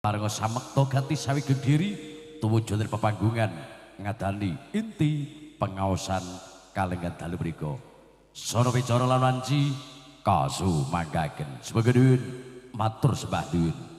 Pareng samekta ganti sawi gendiri tuwujuning pepanggungan ngadani inti pengaosan kalenggan dalu mriku. Sora wicara lan wanci kasumanggaken. Semoga matur sembah nuwun.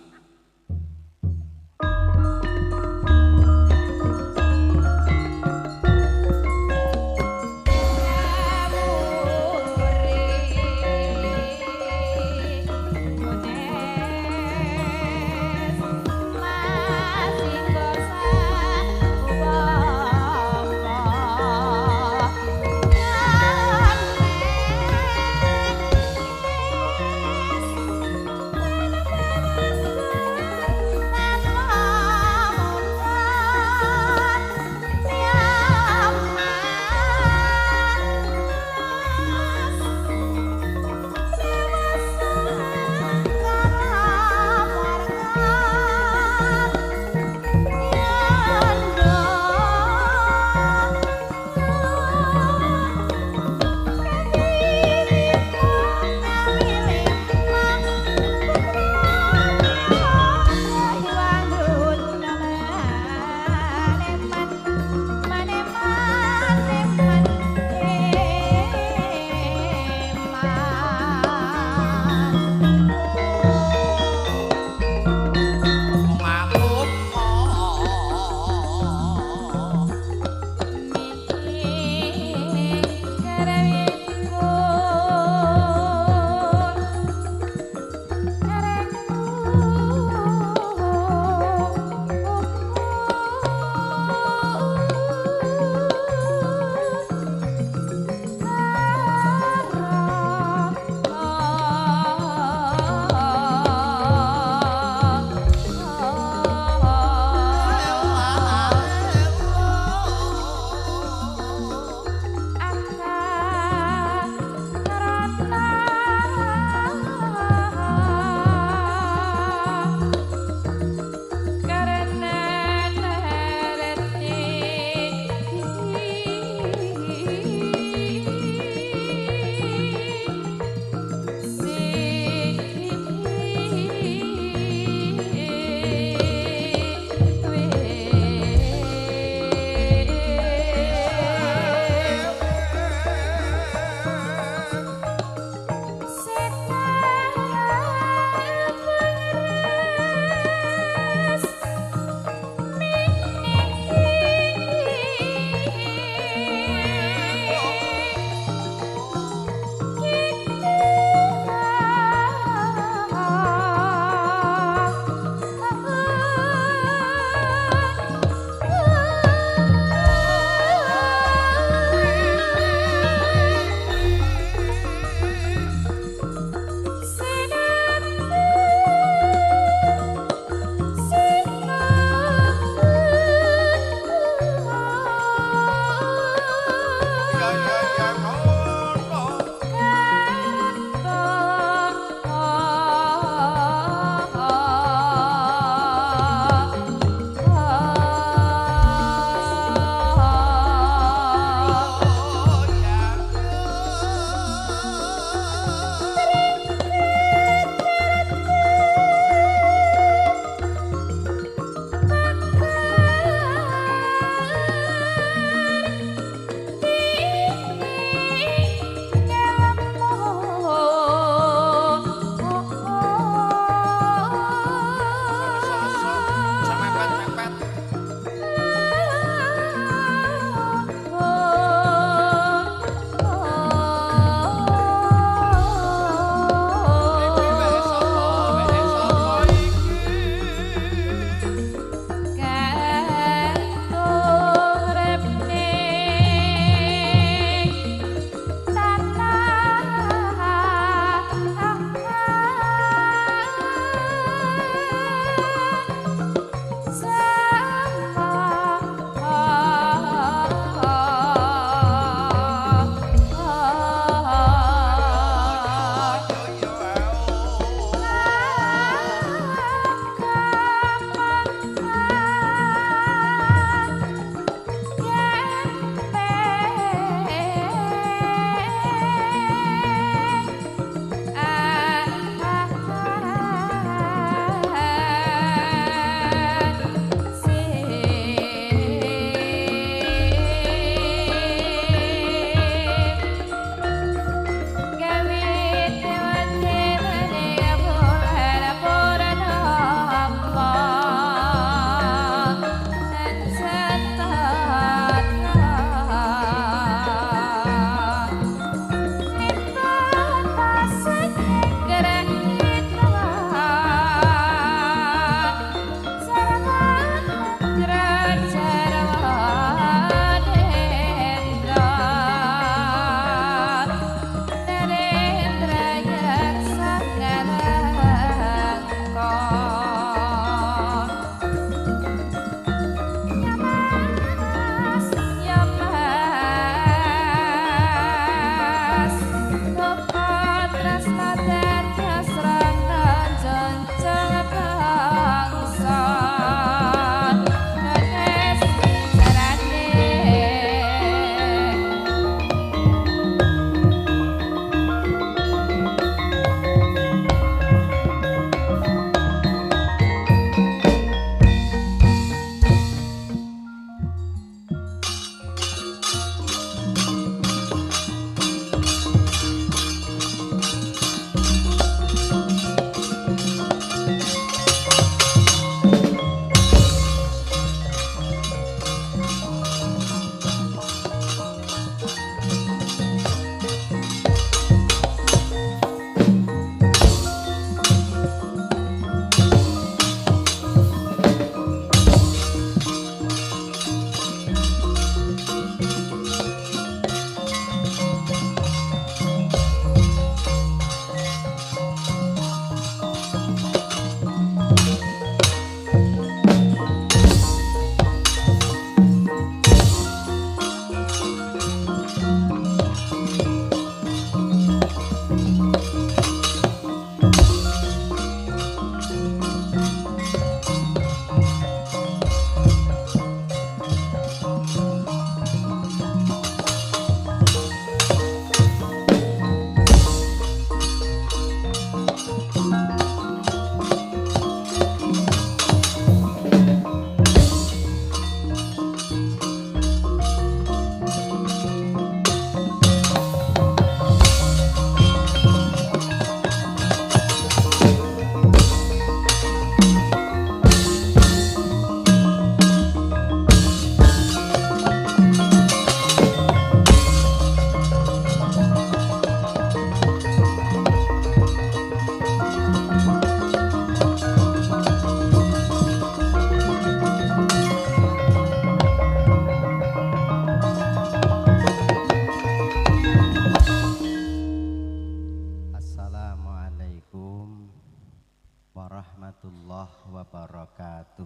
wabarakatuh.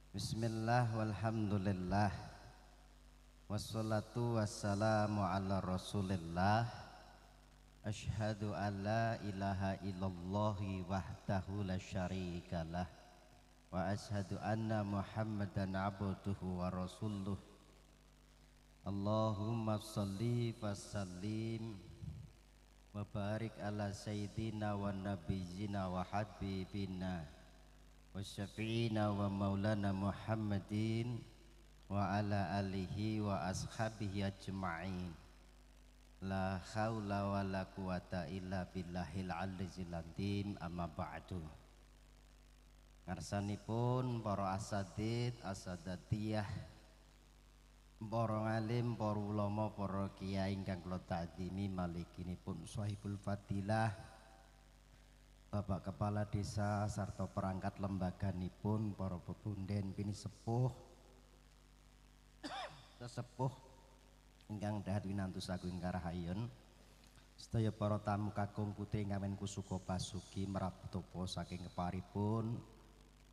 Bismillah walhamdulillah. Wassalatu wassalamu ala rasulillah. Ashhadu an la ilaha illallahi wahdahu la syarikalah. Wa ashhadu anna muhammadan abduhu wa rasuluh. Allahumma salli wa sallim wa barik ala sayyidina wa nabiyyina wa habibina wa syafi'ina wa maulana Muhammadin wa ala alihi wa ashabihi ajma'in. La haula wa la quwata illa billahil aliyyil azim, amma ba'du. Ngarsanipun para asatidz, asadatiyah, para alim, para ulama, para kiai ingkang kula ta'zimi, malikinipun Shahibul Fadilah Bapak Kepala Desa sarta perangkat lembaganipun, para pepunden pini sepuh sesepuh ingkang dahar winantus agung karahayun, sedaya para tamu kakung putri ngamen kusuko pasuki merap topo saking keparipun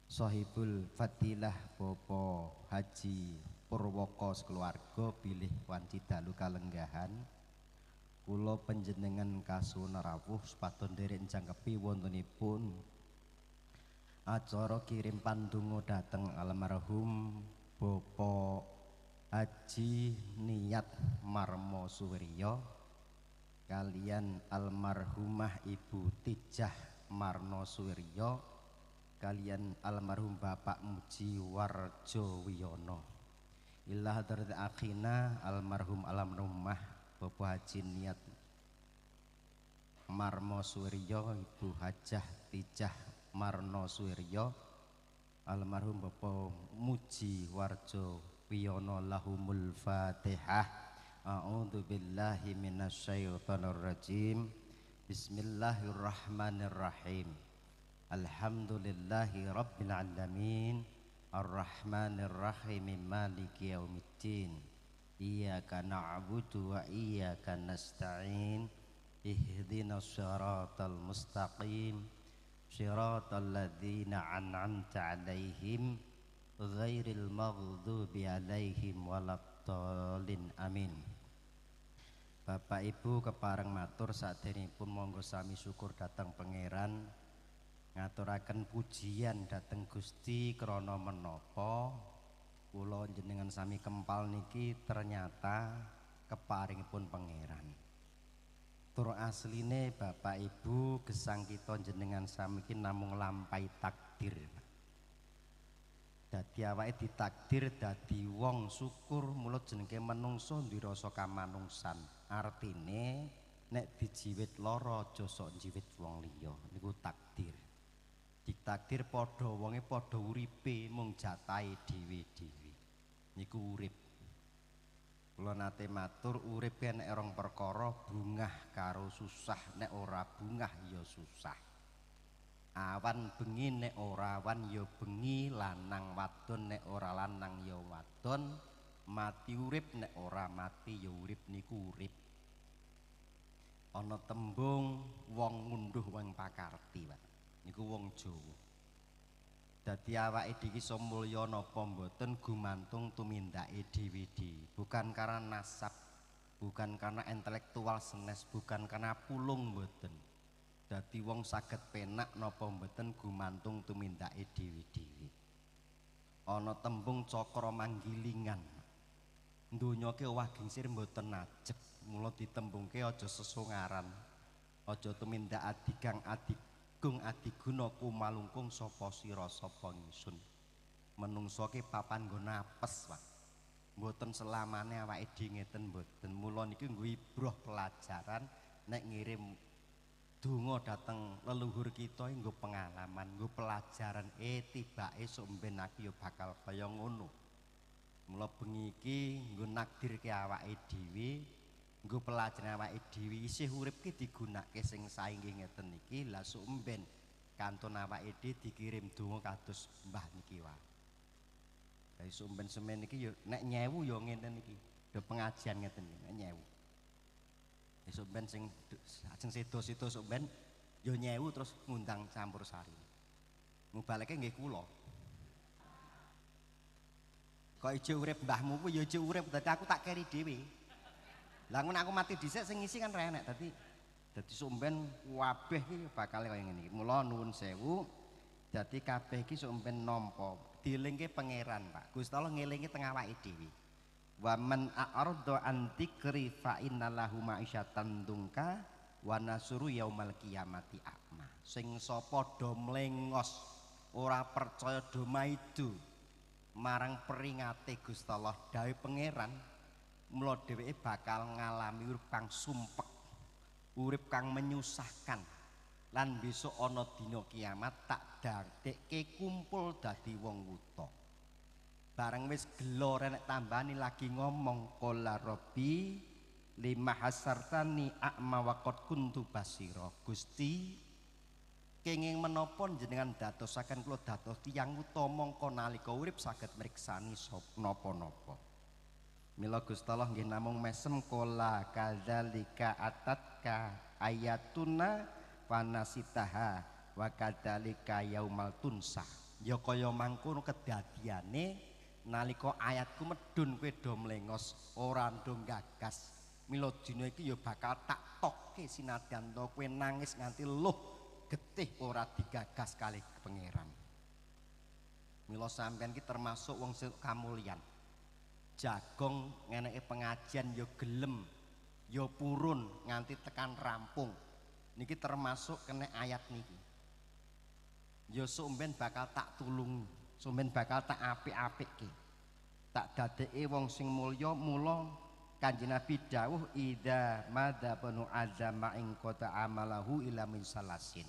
Shahibul Fadilah Bapak Haji Purwoko sekeluarga bilih wanci dalu kalenggahan. Kula panjenengan kasuwun rawuh sepaton nderek jangkepi wontenipun acara kirim pandonga dhateng almarhum Bapak Haji Niyat Marmo Suwiryo kalian almarhumah Ibu Tijah Marno Suwiryo kalian almarhum Bapak Muji Warjo Wiyono ila hadrat akhina almarhum almarhumah Bapak Haji Niyat Marmo Suwiryo, Ibu Hajah Tijah Marno Suwiryo, almarhum Bapak Muji Warjo Wiyono, lahumul Fatihah. A'udzu billahi minasyaitonir rajim. Bismillahirrahmanirrahim. Alhamdulillahi rabbil alamin. Ar-Rahmanir Rahim, Maliki yaumiddin. Iyyaka na'budu wa iyyaka nasta'in. Ihdinas siratal mustaqim. Siratal ladzina an'amta 'alaihim ghairil maghdubi 'alaihim waladdallin. Amin. Bapak Ibu kepareng matur saderengipun monggo sami syukur dhateng pangeran, ngaturaken pujian dhateng Gusti krana menapa kula jenengan sami kempal niki ternyata keparingipun pangeran. Tur asline Bapak Ibu gesang kita jenengan sami iki namung lampahi takdir. Dadi awake ditakdir dadi wong syukur, mulut jenenge menungso duwe rasa kamanungsan. Artine nek dijiwit lara aja sok njiwit wong liya, niku takdir. Ditakdir padha wonge padha uripe mung jatahe dhewe-dhewe. Niku urip. Kula nate matur urip nek rong perkara, bungah karo susah, nek ora bungah ya susah. Awan bengi nek ora awan ya bengi, lanang wadon nek ora lanang ya wadon, mati urip nek ora mati ya urip, niku urip. Ana tembung wong ngunduh wong pakarti, Pak. Niku wong Jawa. Dadi awake dhewe iso mulya napa mboten gumantung tumindake dhewe-dhewe, bukan karena nasab, bukan karena intelektual senes, bukan karena pulung mboten. Dadi wong saged penak napa mboten gumantung tumindake dhewe-dhewe. Ana tembung cakra manggilingan. Donya ki owah gingsir mboten ajeg, mula ditembungke aja sesungaran. Aja tumindak adigang adigung adiguna kumalungkung sapa sira sapa ngsun. Menungso ki papan nggo napes, Pak. Mboten selamane awake dhewe ngeten mboten. Mula niki nggo ibrah pelajaran nek ngirim donga dhateng leluhur kita nggo pengalaman, nggo pelajaran. Tibake sok mben aku ya bakal kaya ngono. Mula bengi iki nggo nakdirke awake dhewe, nggo pelajaran awake dhewe isih urip ki digunakake sing sae ngeten iki. Lah sok mben kantun awake dhewe dikirim donga kados mbah niki wae. Lah sok mben semen iki ya nek nyewu ya ngenten iki. Do pengajian ngeten iki nek nyewu. Esuk ben sing sedo-sedo sok ben yo nyewu terus ngundang campur sari. Mubaleke nggih kula. Kok ijo urip mbahmu ku ya ijo urip dadi aku tak keri dhewe. Lah ngono aku mati dhisik sing ngisi kan renek dadi sumben kabeh iki bakal kaya ngene iki. Mula nuwun sewu dadi kabeh iki sumben nampa dielingke pangeran Pak. Gusti Allah ngelingke teng awake dhewe. Wa man a'rada an dzikri fa innalahu ma'isyatan dungka wa nasuru yaumal qiyamati a'ma. Sing sapa do mlengos ora percaya do maido marang peringate Gusti Allah dawuh pangeran mula dheweke bakal ngalami urip kang sumpek, urip kang menyusahkan, lan besok ana dina kiamat tak dadekke kumpul dadi wong wuta. Bareng wis gelo renek tambani lagi ngomong qala rabbi lima hasartani a'ma wa qad kuntu basira. Gusti kenging menapa jenengan dadosaken kula dados tiyang utama mongko nalika urip saged mriksani napa-napa. Mila Gusti Allah nggih namung mesem kola kadzalika atatka ayatuna fanasitaha wa kadzalika yaumal tunsa. Ya kaya mangkono kedadiane nalika ayatku medhun kowe do mlengos ora ndo gagas. Mila dina iki ya bakal tak tokke sinadyan to kowe nangis nganti luh getih ora digagas kali pangeran. Mila sampean iki termasuk wong sing kamulyan. Jagong ngeneke pengajian ya gelem ya purun nganti tekan rampung niki termasuk kena ayat niki ya sumben bakal tak tulung sumben bakal tak apik-apikke tak dadeke wong sing mulya mula Kanjeng Nabi dawuh idza madza banu azama ing qata amalahu ila min salasin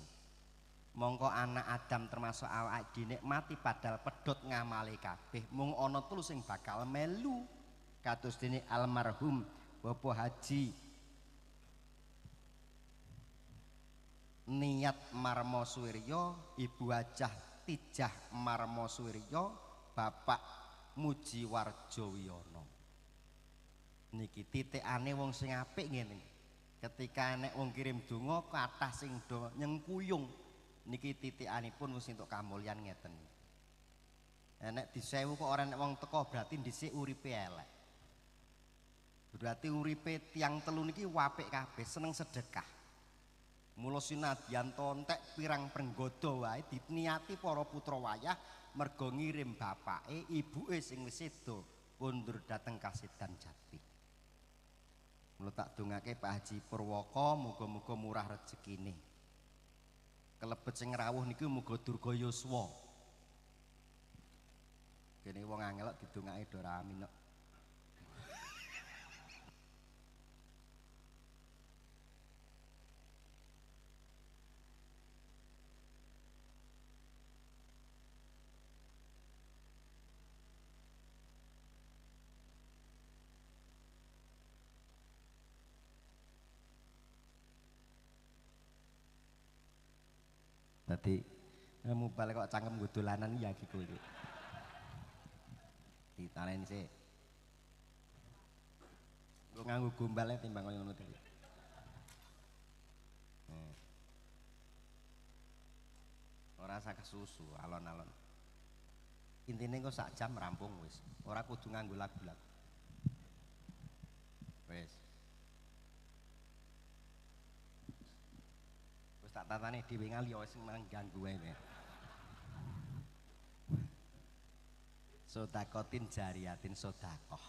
mongko anak Adam termasuk awak dinikmati padahal pedhot ngamale kabeh mung ana telu sing bakal melu kados dene almarhum Bapak Haji Niat Marmo Suwiryo, Ibu Hajah Tijah Marmo Suwiryo, Bapak Mujiwarjo Wiyono. Niki titikane wong sing apik ngene. Ketika nek wong kirim donga kathah sing do nyengkuyung niki titikanipun wis entuk kamulyan ngeten. Nek disewu kok ora nek wong teko berarti dhisik uripe elek. Berarti uripe tiang telu niki apik kabeh seneng sedekah. Mula sinadyan entek pirang penggoda wae diniati para putra wayah mergo ngirim bapake ibuke sing wis sedo kondur dateng Kasedan Jati. Mula tak dongake Pak Haji Purwaka muga-muga murah rezekine. Kelebet sing rawuh niku muga durga yuswa. Kene wong angel kok didongake do ora amin kok. Dadi kamu balik kok cangkem nggo dolanan ya iki kowe iki. Ditaleni sik. Nggo nganggo gombale timbang kaya ngono iki. Ora sak kesusu alon-alon. Intine kok sak jam rampung wis. Ora kudu nganggo lagu-lagu. Wis. Tak tatane dhewe ngali wis mengganggu wae. Sodakotin jariatin sodakoh.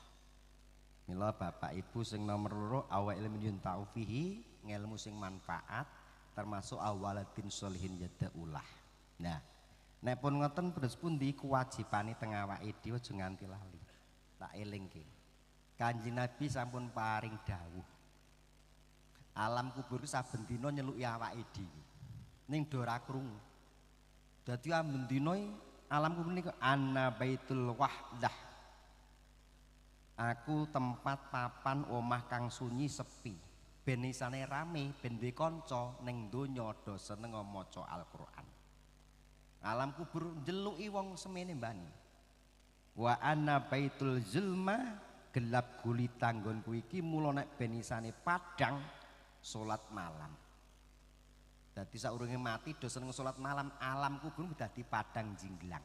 Mila Bapak Ibu sing nomor loro awak ilmu yun taufihi ngelmu sing manfaat termasuk awaladin solihin yadaulah. Nah, nek pun ngoten terus pundi kewajibane teng awake dhewe aja nganti lali. Tak elingke. Kanjeng Nabi sampun paring dawuh. Alam kubur saben dina nyeluki awake dhewe. Ning do ora krungu. Dadi amben dina alam kubur niku ana baitul wahdah. Aku tempat papan omah kang sunyi sepi. Ben isane rame, ben duwe kanca ning donya do seneng maca Al-Qur'an. Alam kubur njeluki wong semene mbani. Wa ana baitul zulma gelap gulita nggonku iki mula nek ben isane padhang salat malam. Dadi saurunge mati do seneng salat malam, alam kubur dadi padang jinglang.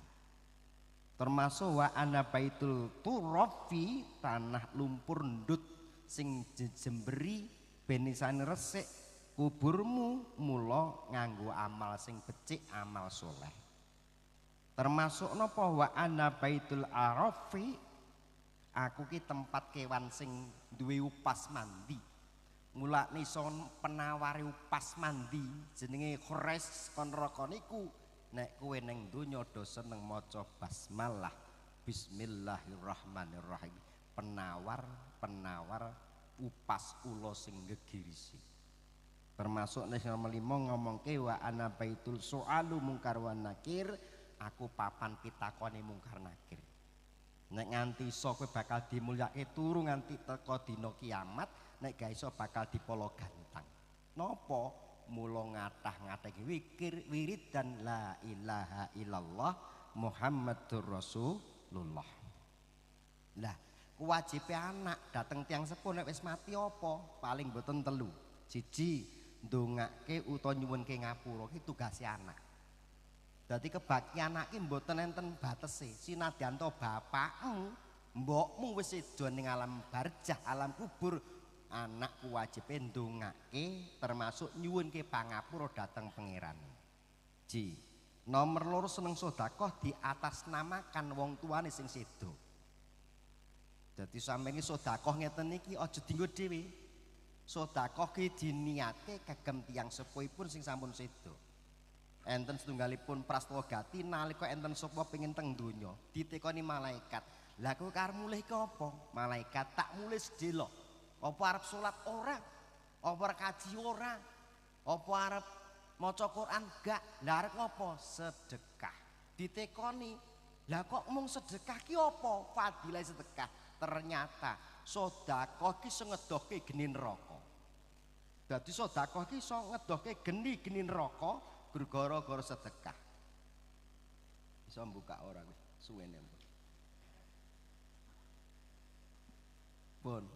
Termasuk wa ana baitul turafi, tanah lumpur ndut sing jemberi benisane resik kuburmu, mula nganggo amal sing becik, amal soleh. Termasuk napa wa ana baitul arafi, aku ki tempat kewan sing duwe upas mandi. Mulane son penawari upas mandi jenenge khores kon neraka niku, nek kowe ning donya do seneng maca basmalah bismillahirrahmanirrahim, penawar upas ula sing gegirisi. Termasuk nek nomor 5 ngomongke wa ana baitul su'alu mungkar wan nakir, aku papan pitakone mungkar nakir. Nek nganti iso kowe bakal dimulyake turu nganti teka dina kiamat, nek gak iso bakal dipolo gantang. Napa? Mula ngathah-ngathah wikir wirid dan la ilaha illallah Muhammadur Rasulullah. Lah, kewajibe anak dateng tiang sepuh nek wis mati apa? Paling boten telu. Siji, ndongake utawa nyuwunke ngapura ki tugase anak. Dadi kebakti anak ki mboten enten batese. Sinadyan to bapakmu, mbokmu wis sedo ning alam barzah, alam kubur, anak kewajibe ndongake termasuk nyuwunke pangapura dateng pangeran. Ji, nomor loro seneng sedekah di atas namakan wong tuane sing sedo. Dadi sampeyan iki sedekah ngeten iki aja dienggo dhewe. Sedekah ki diniate kagem tiyang sepuhipun sing sampun sedo. Enten setunggalipun prastawa gati nalika enten sapa pengin teng donya ditekoni malaikat. Lah kowe karep mulih ki apa? Malaikat tak mulih sedelo. Apa arep salat ora? Apa arep kaji ora? Apa arep maca Quran gak? Lah arep apa? Sedekah. Ditekoni. Lah kok mung sedekah ki apa? Fadilah sedekah. Ternyata sedekah ki iso ngedohke geni neraka. Dadi sedekah ki iso ngedohke geni neraka. Gara-gara sedekah bisa buka orang suwene pun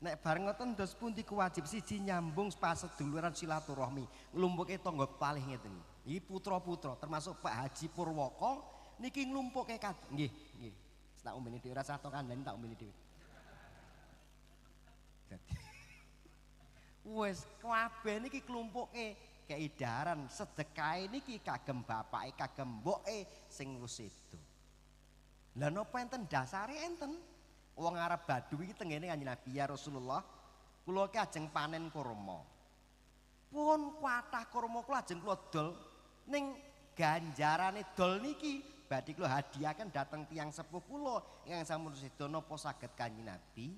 nek bareng ngoten dos pundi kewajib siji nyambung paseduluran silaturahmi nglumpuke tangga palih ngeten iki putra-putra termasuk Pak Haji Purwoko niki nglumpuke nggih tak umbeni dhewe rasa to kandhani tak umbeni dhewe dadi wis kabeh niki klumpuke keidaran sedekah niki kagem bapake kagem mboke sing wis sedo. Lah napa enten dasare enten? Wong Arab Badui iki tengene Kanjeng Nabi ya Rasulullah, kula ki ajeng panen kurma. Pun kathah kurma kula ajeng kula dol ning ganjarane dol niki badhe kula hadiahkan dateng tiyang sepuh kula ingkang sampun sedo napa saged Kanjeng Nabi?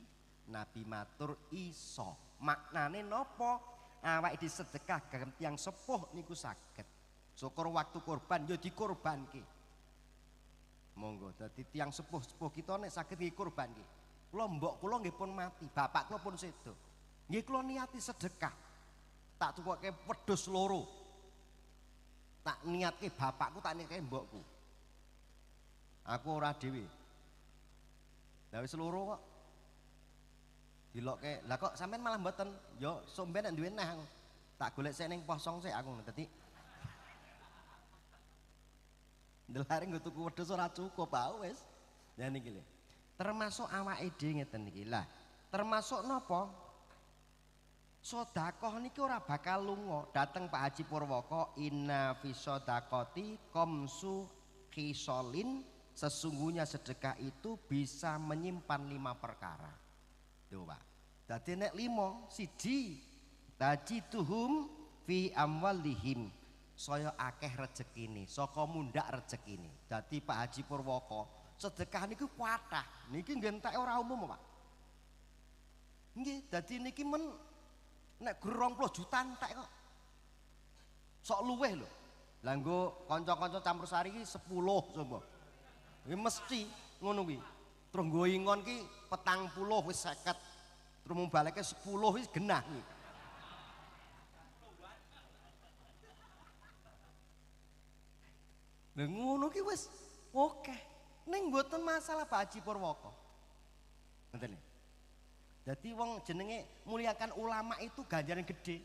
Nabi matur iso. Maknane napa? Awake disedekah kagem tiyang sepuh niku saged. Syukur waktu korban ya dikorbanke. Monggo dadi tiyang sepuh-sepuh kita nek saged dikorbanke. Kula mbok kula nggih pun mati, bapak kula pun sedo. Nggih kula niati sedekah. Tak tukoke wedhus loro. Tak niatke bapakku, tak niatke mbokku. Aku ora dhewe. Lah wis loro kok. Dilokke, lah kok sampean malah mboten? Yo somben nek duwe neh aku. Tak golek sik ning posong sik aku dadi. Ndelare nggo tuku wedhus ora cukup wis. Lah niki lho. Termasuk awake dhewe ngeten iki. Lah, termasuk napa? Sedekah niki ora bakal lunga. Dateng Pak Haji Purwoko, inna fi shadaqati qamsu khisalin, sesungguhnya sedekah itu bisa menyimpan 5 perkara. Pak. Dadi nek 5 siji tajituhum fi amwalihim, saya akeh rezekine saka mundhak rezekine. Dadi Pak Haji Purwoko sedekah niku kathah niki nggih entek ora umum Pak nggih. Dadi niki men nek 20 juta entek kok sok luweh lho. Lah nggo kanca-kanca campur sari iki 10 coba iki mesti ngono kuwi. Terus nggo ingon ki 40 wis 50. Terus mung baleke 10 wis genah iki. Lah ngono ki wis oke. Ning mboten masalah Pak Haji Purwoko. Ngoten lho. Dadi wong jenenge muliakan ulama itu ganjaran gede.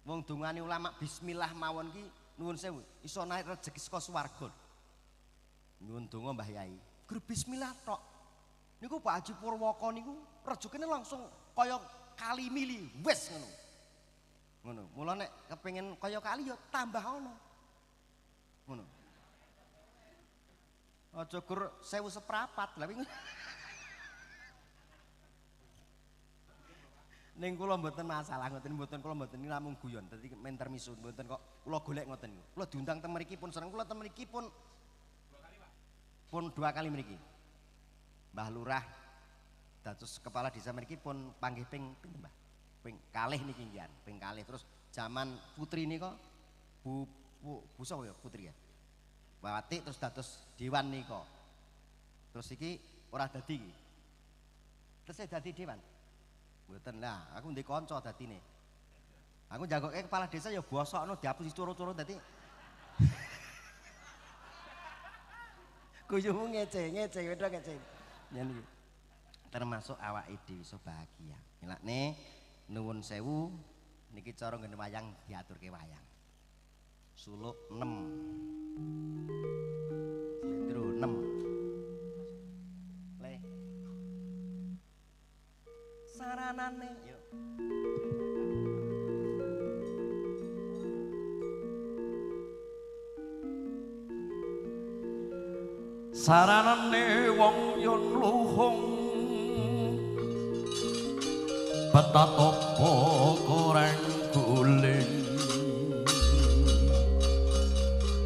Wong dongane ulama bismillah mawon ki nuwun sewu iso naik rezeki saka swarga. Nyuwun donga Mbah Yai. Gur bismillah tok. Niku Pak Haji Purwoko niku rezekine langsung kaya kali mili wis ngono. Ngono. Mula nek kepengin kaya kali ya tambah ana. Ngono. Aja gur 1000 seprapat. Lah wingi ning kula mboten masalah ngoten mboten kula mboten namung guyon dadi mentermisu mboten kok kula golek ngoten niku. Kula diundang teng mriki pun seneng kula teng mriki pun 2 kali mriki. Mbah Lurah dados kepala desa mriki pun panggih ping Mbah. Ping kalih niki nggih, ping kalih terus zaman putri nika Bu sapa ya putri ya. Bawati terus dados dewan nika. Terus iki ora dadi iki. Terus dadi dewan. Mboten lah, aku ndek kanca dadine. Aku jagoke kepala desa ya bosokno dihapus turu-turu dadi. Kuyumu ngece wedok ngece. Yen iki termasuk awake dhewe iso bahagia. Milakne nuwun sewu niki cara ngene wayang diaturke wayang. Suluk 6. Slendro 6. Le. Saranane yuk. Saranane wong yen luhung petatopo kurang guling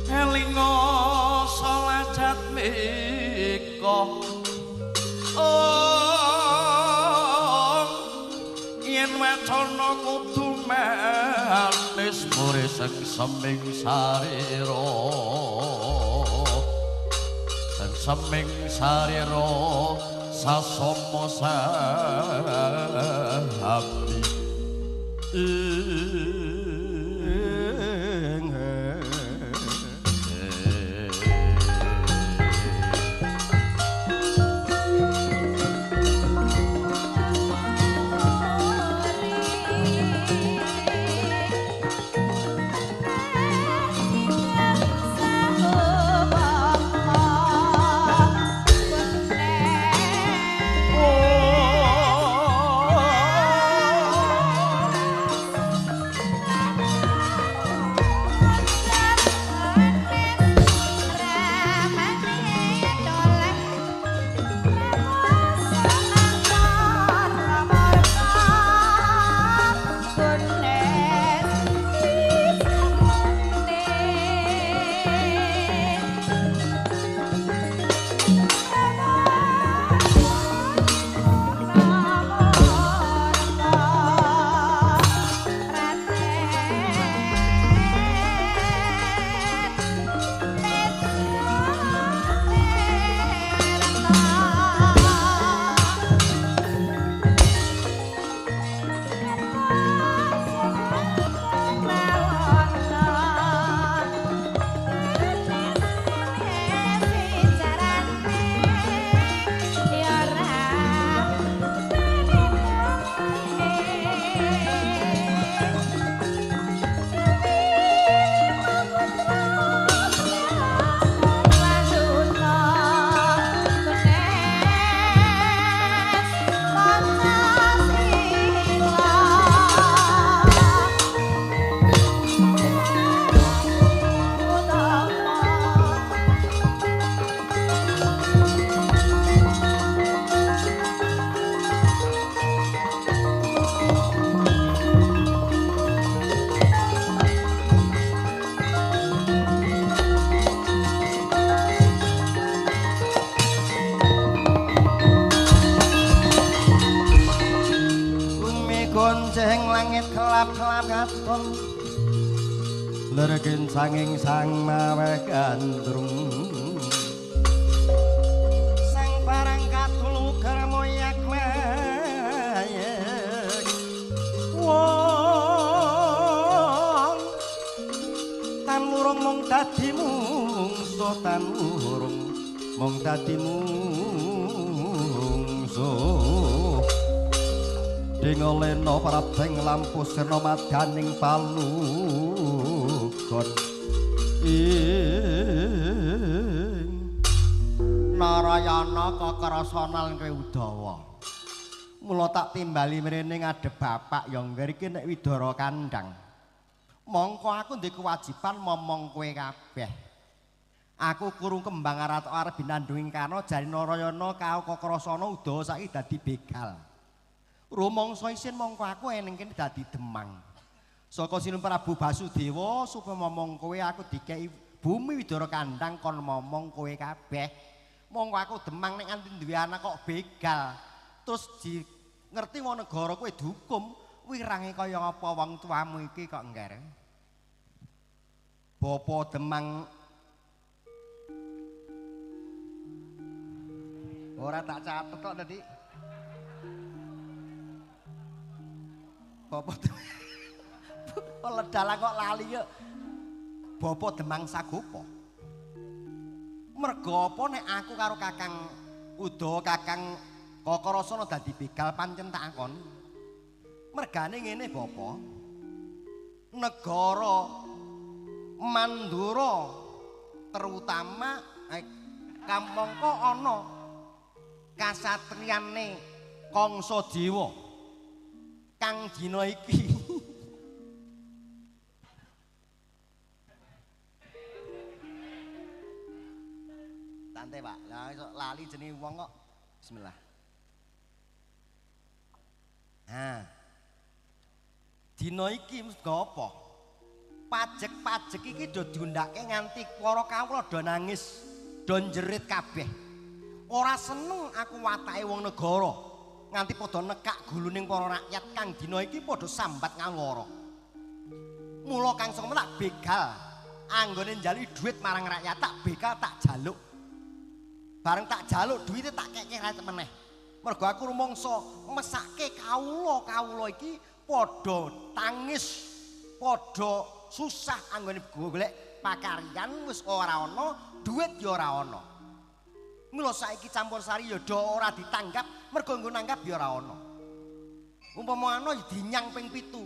elinga salajat meka yen wacana kudu manis muri sing seming sarira seming sarira sasama sahabi kelap-kelap katon leregen sanging sang mawe gandrung sang barang katul kermoyak mayek wong tan murung mung dadi mungso tan murung mung dadi mungso Dingolena prabeng lampu sirna madaning palugon ing Narayana kekerasana kowe Udawa. Mula tak timbali mrene ngadhep bapak ya ngriki nek Widara Kandhang. Mongko aku ndek kewajiban momong kowe kabeh. Aku kurung kembang arep binandhunging kana jari Narayana karo kekerasana Udawa saiki dadi begal. Rumangsa isin mongko aku eneng kene dadi demang. Saka Sinun Prabu Basudewa supaya momong kowe aku dikei bumi Widara Kandhang kon momong kowe kabeh. Mongko aku demang nek nganti duwe anak kok begal. Terus ngerti wong negara kowe dihukum wirange kaya apa wong tuamu iki kok ngger. Bapa demang ora tak catet kok tadi. Bapa Ledalang kok lali ya. Bapa Demang Sagopa. Merga apa nek aku karo Kakang Udawa Kakang Kakarasana dadi begal pancen tak akon. Mergane ngene Bapa. Negara Mandura terutama kamangka ana kasatriyane Kangsa Dewa kang dina iki santai Pak. Lah iso lali jenenge wong kok. Bismillah. Nah. Dina iki mesti apa? Pajek-pajek iki do diundhake nganti para kawula do nangis, do njerit kabeh. Ora seneng aku watake wong negara nganti padha nekak guluning para rakyat kang dina iki padha sambat ngawara. Mula Kang Sengkema tak begal anggone njali dhuwit marang rakyat tak begal tak jaluk. Bareng tak jaluk duwite tak kekek rakyat meneh. Mergo aku rumangsa mesake kawula iki padha tangis, padha susah anggone golek pakaryan wis ora ana, dhuwit ya ora ana. Mula saiki campur sari ya do ora ditanggap, mergo nggo nanggap ya ora ana. Umpama ana ya dinyang ping 7.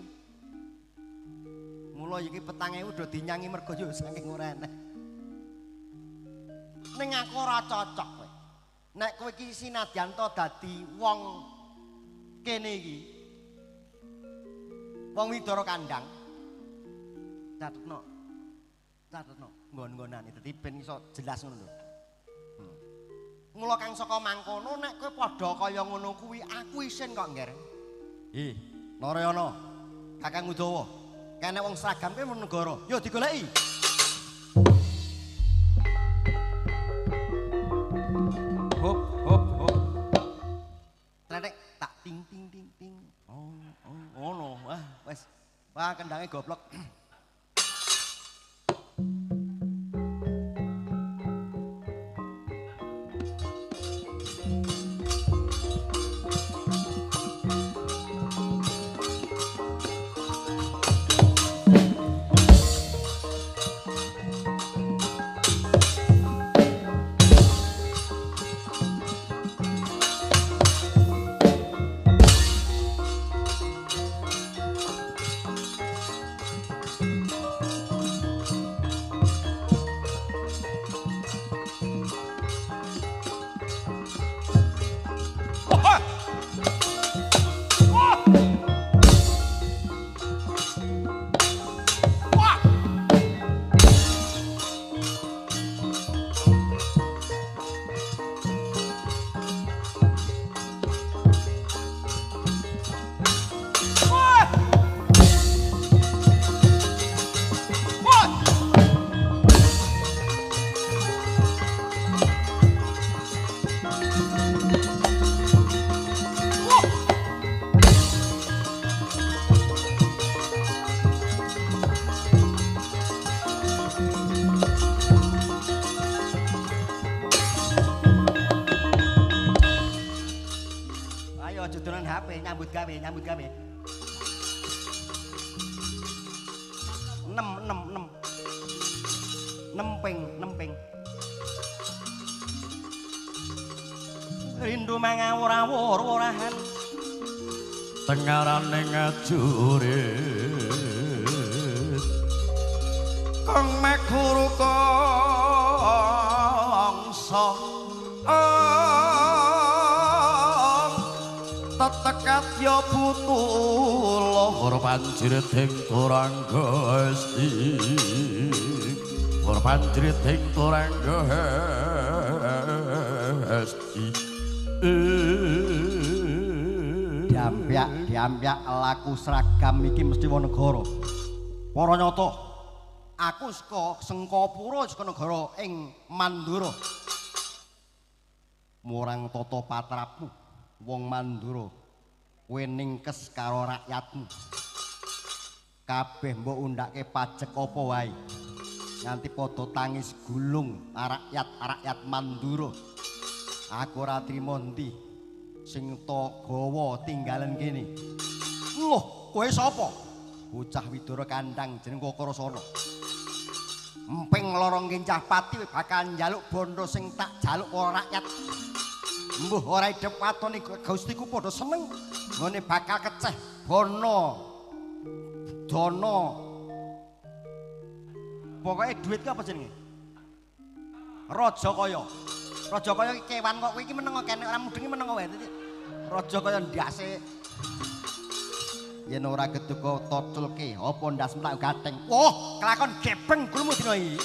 Mula iki 4.000 do dinyangi mergo ya saking ora enek. Ning aku ora cocok kowe. Nek kowe iki sinadyan to dadi wong kene iki. Wong Widara Kandhang. Catetno. Nggon-nggonane dadi ben iso jelas ngono lho. Mula kang saka mangkono nek kowe padha kaya ngono kuwi aku isin kok ngger. Narayana, Kakang Udawa. Kene wong seragam kowe negara. Yo digoleki. Hop. Tretek tak ting. Oh, ngono. Wah, wis. Wah, kendange goblok. Nyambut gawe. 6 ping. Rindu mangawur-awur-wurahan. tengarane ngajurit kang meguru kangsa tetekat ya butula ora panjirit ing turangga esti ora panjirit ing turangga esti diambyak laku seragam iki mesti Wanegara. Para nyata aku saka Sengkapura saka negara ing Mandura. Murang tata patrapmu wong Mandura kowe ningkes karo rakyatmu. Kabeh mbok undhake pajek apa wae. Nganti padha tangis gulung rakyat Mandura. Aku ora trima ndi sing gawa tinggalan kene. Loh, kowe sapa? Bocah Widara Kandhang jeneng Kakrasana. Emping lorong kincah pati bakal njaluk bondo sing tak jaluk para rakyat. Mbuh ora idep watone Gustiku padha seneng ngene bakal keceh bono dono. Pokoke duit ki apa jenenge? Raja kaya. Raja kaya kewan kok kowe iki meneng kene ora mudenge meneng wae. Raja kaya ndase. Yen ora ketuku toculke apa ndas mlak gateng. Wah, kelakon gebeng kulmu dina iki.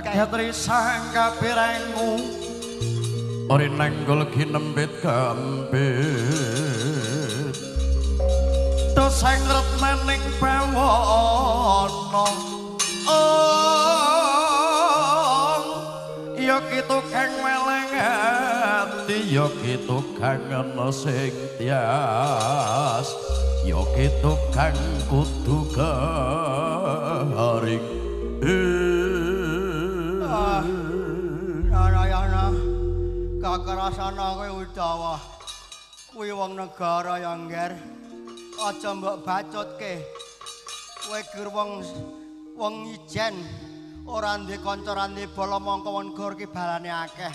Gatri sangka pirengu ori nenggol ginembit gambit doseng retmening bawana ya kitu kang meleng ati ya kitu kang ana sing tias ya kitu kang kudu garing kakerasana kowe Udawa kuwi wong negara ya ngger aja mbok bacutke kowe gur wong ijen ora ndek kanca ora ndek bala mongko wong gor ki balane akeh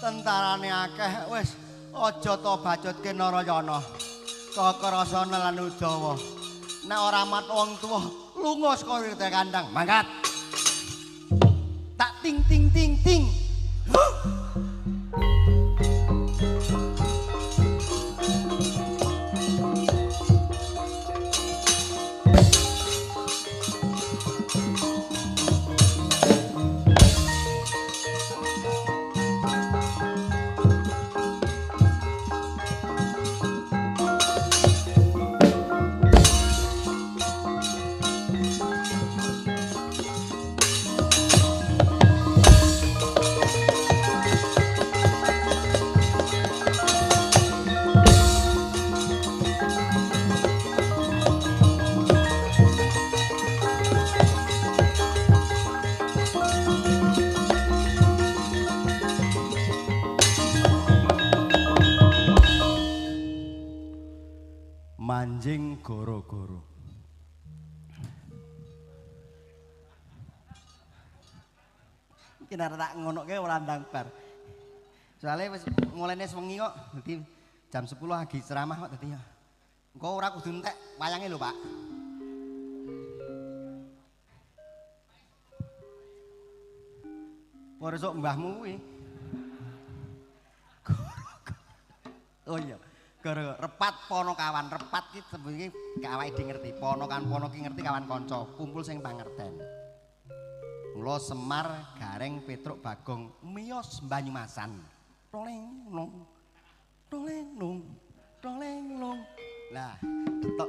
tentarane akeh wis aja to bacutke Narayana kakerasana lan Udawa nek ora mat wong tuwa lunga saka wirte kandang mangkat tak ting ting ting ting manjing goro-goro. Kira tak ngonoke ora ndang bar. Soale wis mulane wengi kok dadi jam 10 lagi ceramah kok dadi ya. Engko ora kudu entek wayange lho, Pak. Ora sok mbahmu kuwi. Oh iya. Gara repat pono kawan repat ki sebenarnya gak awake dhewe ngerti pono ki ngerti kawan kanca kumpul sing pangerten mula Semar Gareng Petruk Bagong miyos Banyumasan toleng nung lah detok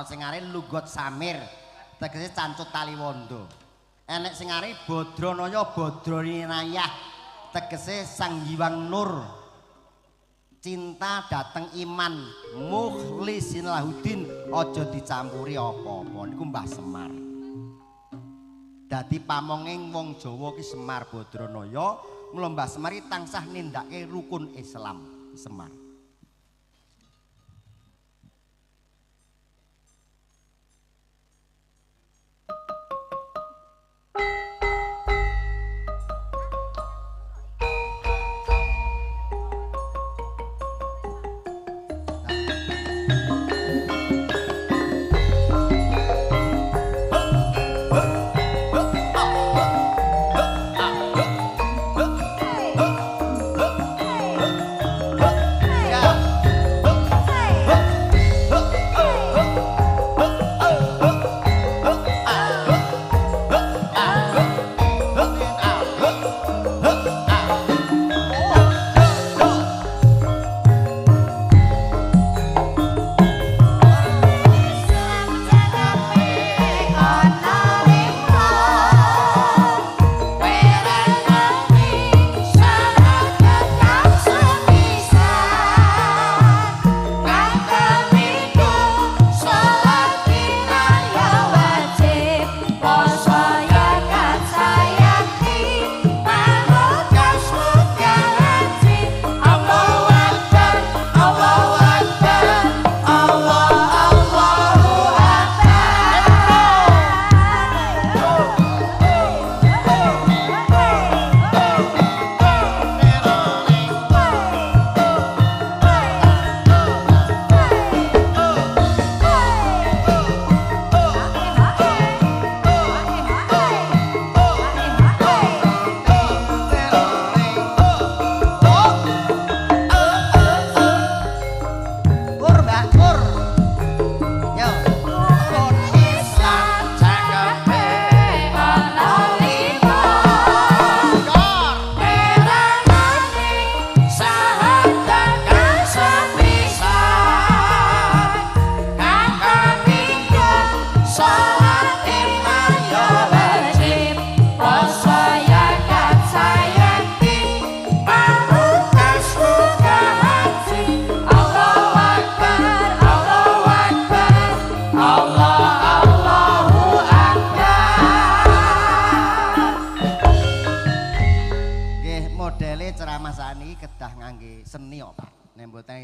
sing aran Lugot Samir tegese Cancut Taliwondo. Enek sing aran Badranaya Badranayah tegese Sang Hyang Nur. Cinta dateng iman mukhlisin lahudin aja dicampuri apa-apa niku Mbah Semar. Dadi pamonging wong Jawa ki Semar Badranaya, mula Mbah Semar iki tansah nindakake rukun Islam Semar.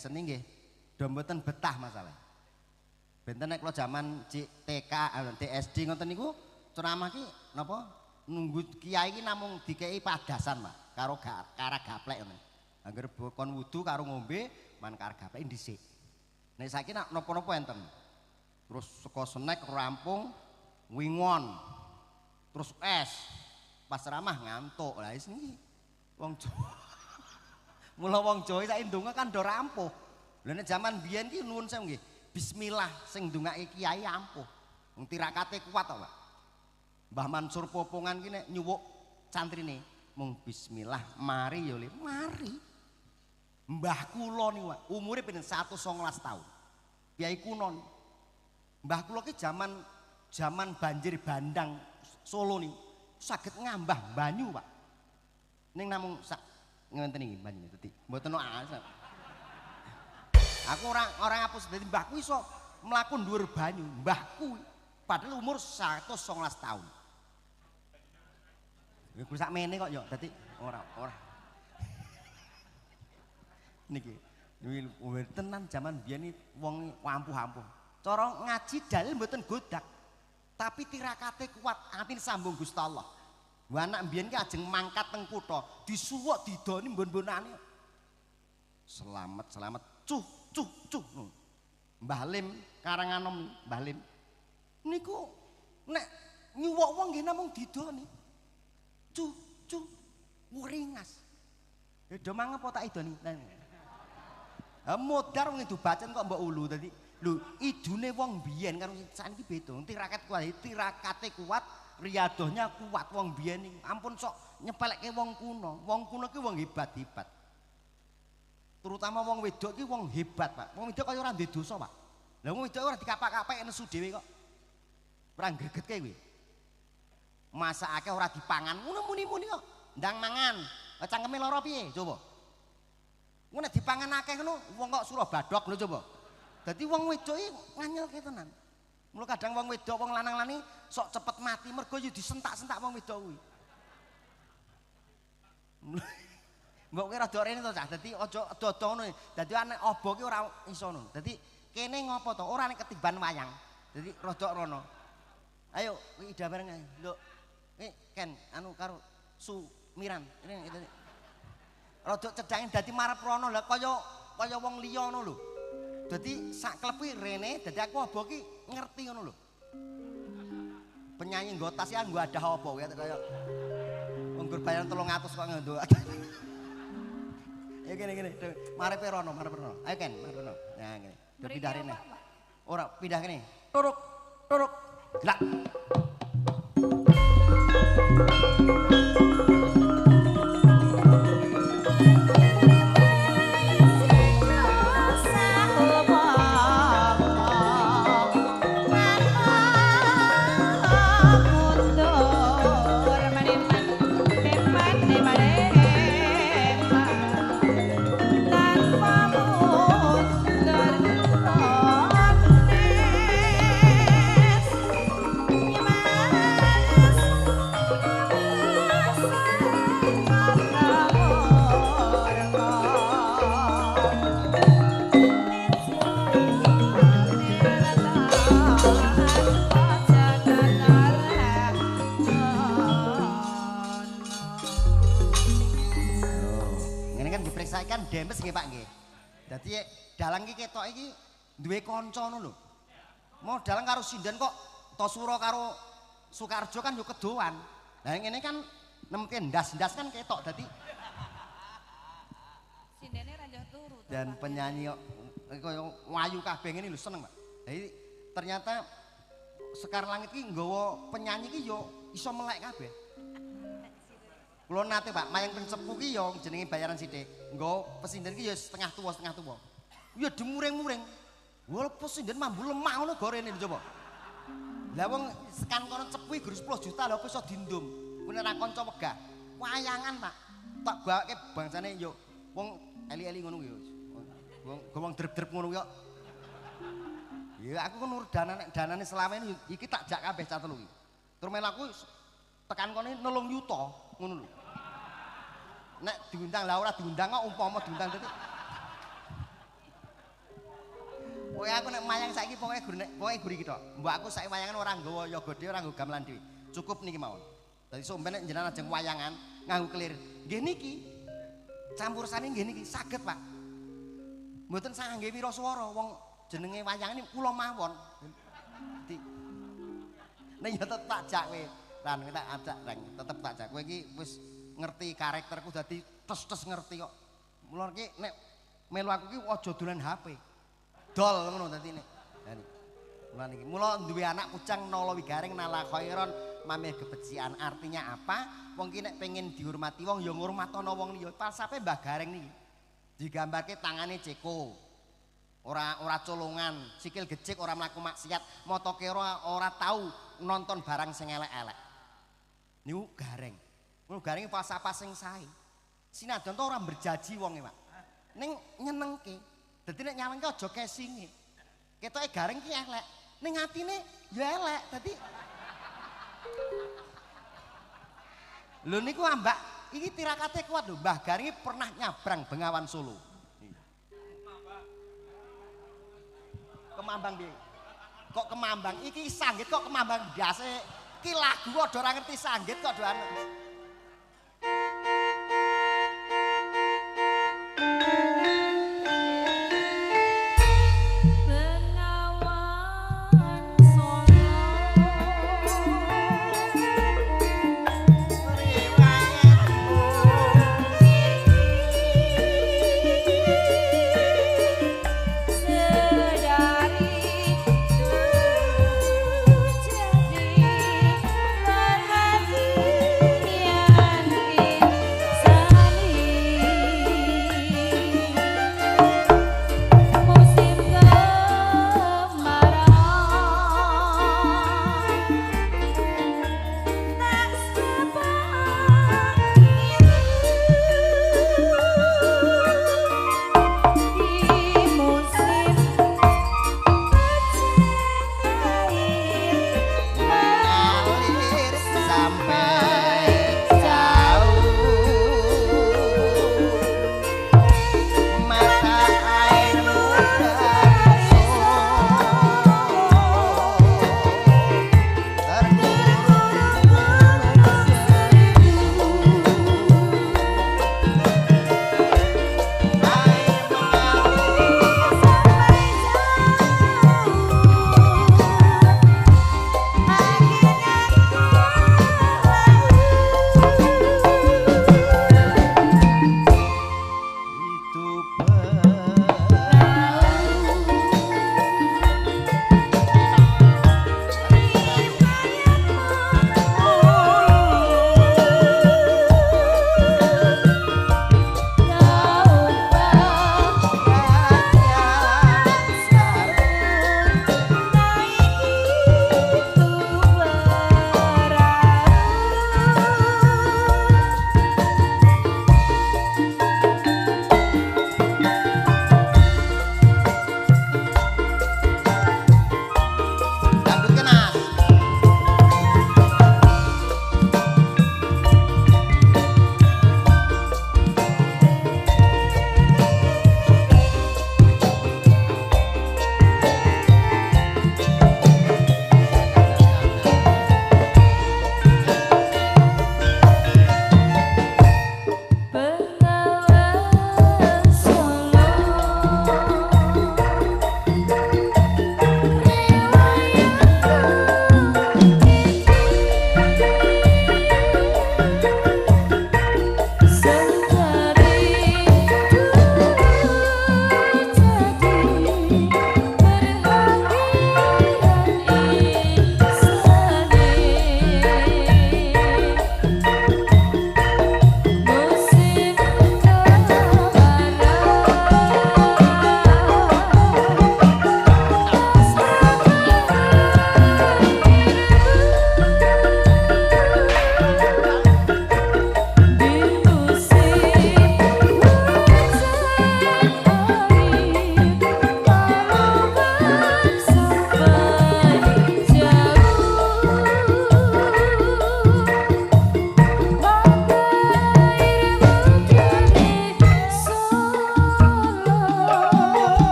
Seni nggih do mboten betah masalah. Benten nek kula jaman TK TSD ngoten niku ceramah ki napa nunggu kiai ki namung dikei padasan, Pak, karo karak gaplek ngoten. Angger kon wudu karo ngombe man karak gaplek dhisik. Nek saiki nak napa-napa enten. Terus saka snack rampung wingon. Terus es. Pas ceramah ngantuk. Lah wis niki wong Jawa. Mula wong Jawa saiki ndonga kan do rampuh. Lha nek jaman biyen ki nuwun sewu nggih. Bismillah sing ndongake kiai ampuh. Wong tirakate kuat to, Pak. Mbah Mansur Popongan ki nek nyuwuk santrine mung bismillah mari ya le mari. Mbah kula niku umure pinten 119 tahun. Kiai kuno. Mbah kula ki jaman banjir bandang Solo niku saged ngambah banyu, Pak. Ning namung ngenten iki banyu dadi mboten asal. Aku ora ngapus dadi mbahku iso mlaku dhuwur banyu, mbahku padahal umur 119 tahun. Iku sakmene kok ya dadi ora. Niki tenan jaman biyen wong ampuh-ampuh. Cara ngaji dalil mboten godak. Tapi tirakate kuat, atin sambung Gusti Allah. Wa anak mbiyen ki ajeng mangkat teng kutha, disuwuk didoni mbon-mbonane. Selamat cuh. Mbah Lim Karanganom, Mbah Lim. Niku nek nyuwuk wong nggih namung didoni. Cuh, wuringas. Do mang apa tak idoni? Modar wong itu bacen kok mbok ulu tadi. Lho, idune wong biyen karo saiki beda. Tirakate kuat, riyadohnya kuat wong biyen iki. Ampun sok nyepelekke wong kuno. Wong kuno ki wong hebat-hebat. Terutama wong wedok ki wong hebat, Pak. Wong wedok kaya ora ndek dosa, Pak. Lah wong wedok ora dikapak-kapek nesu dhewe kok. Ora gregetke kuwi. Masakake ora dipangan, ngono muni-muni kok. Ndang mangan. Cangkeme lara piye? Coba. Ngono nek dipangan akeh ngono wong kok suruh badhok lho coba. Dadi wong wedok iki nganyelke tenan. Mula kadang wong wedok wong lanang-lanang sok cepet mati mergo yo disentak-sentak wong wedok kuwi. Mbok kira rada rene to Cah. Dadi aja dodo ngono. Dadi anek obo ki ora iso ngono. Dadi kene ngopo to? Ora nek ketiban wayang. Dadi rada rono. Ayo iki ida bareng ae. Lho. Ken anu karo Sumiran. Ini rada cedhake dadi marep rono lah kaya wong liya ngono lho. Dadi sak klep iki rene, dadi aku obo ki ngerti ngono lho. Penyanyi nggo tas ya nggo adah apa kaya nggur bayaran 300 kok ngendo. Ya gini. Marepe rono. Ayo Ken, marep rono. Ya ngene. Pindah rene. Ora pindah kene. Turuk. Lah. Kan demes nggih Pak nggih. Dadi dalang iki ketok iki duwe kanca ngono lho. Mau dalang karo sinden kok Tosuro karo Sukarjo kan yo kedowan. Lah ngene kan nemke ndas-ndas kan ketok dadi sindene ra njoh turu. Dan penyanyi kok kaya wayu kabeh ngene lho seneng Pak. Jadi ternyata Sekar Langit iki nggawa penyanyi iki yo iso melek kabeh. Kulo nate Pak, mayang pencepu ki yo jenenge bayaran sithik. Nggo pesinden ki yo setengah tuwa. Ya dimuring-muring. Wala pesinden mambu lemah ngono gorene coba. Lah wong sekan kono cepu iki 10 juta lho apa iso dindum. Kuwi nek kanca wegah. Wayangan Pak. Tak gawake bangsane yo wong eli-eli ngono yo. Wong drep-drep ngono yo. Ya aku kan danane selama ini iki tak jak kabeh cah telu iki. Tur melaku tekan kono 8 yuta ngono lho. Nek diundang lah ora diundang kok umpama diundang dadi. Pokoke aku nek mayang saiki pokoke gur iki tok. Mbok aku saiki wayangan ora nggawa yoga dhewe ora nggo gamelan dhewe. Cukup niki mawon. Dadi somben nek jenengan ajeng wayangan nganggo kelir. Nggih niki. Campursane nggih niki saged, Pak. Mboten sangge wira swara wong jenenge wayangan iki kula mawon. Dadi nek ya tetep tak jak kowe. Lan tak ajak reng, tetep tak jak kowe iki wis ngerti karakterku dadi tes-tes ngerti kok. Mula iki nek melu aku iki aja dolan HP. Dol ngono dadi nek. Mula niki mula duwe anak kucang nala wigaring nala khairon mamih kebecikan. Artinya apa? Wong ki nek pengen dihormati wong ya ngurmatono wong liya. Falsafe Mbah Gareng niki. Digambarke tangane ceko. Ora colongan, sikil gecik ora mlaku maksiat, mata kira ora tau nonton barang sing elek-elek. Niku Gareng. Ngono Gareng falsafah sing sae. Sinadyan to ora berjaji wonge, Pak. Ning nyenengke. Dadi nek nyawengke aja kesinge. Ketoke Gareng ki elek, ning atine ya elek. Dadi lho niku ambak, iki tirakate kuat lho. Mbah Gareng pernah nyabrang Bengawan Solo. Kemambang piye? Kok kemambang? Iki sanggit kok kemambang biasa. Ki lagu kok ora ngerti sanggit kok doan. Jadi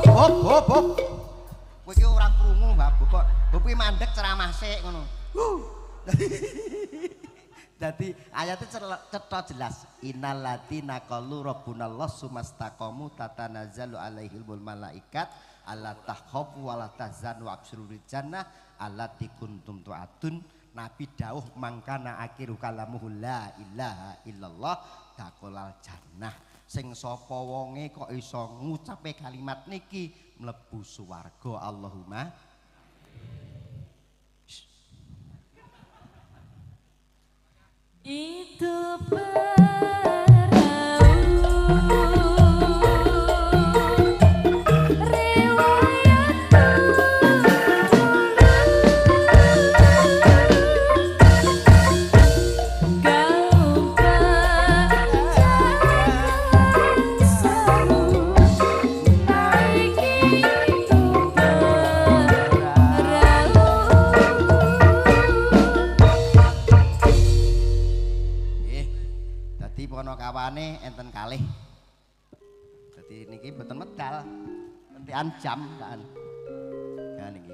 Bob. Kowe iki ora krungu, Mbak. Bob iki mandek ceramah sik ngono. Dadi ayatnya cetha jelas. Innal ladzina qalu rabbunallah sumastaqamu tatanazzalu alaihil malaikat alla takhafu wa la tahzanu wabshiru bil jannah allati kuntum tu'adun. Nabi dawuh mangkana akhiru kalamuhu la ilaha illallah dakolal jannah. Sing sapa wonge kok iso ngucape kalimat niki mlebu swarga. Allahumma itu kawane enten kalih. Dadi niki mboten medal. Entian jam kan. Ya niki.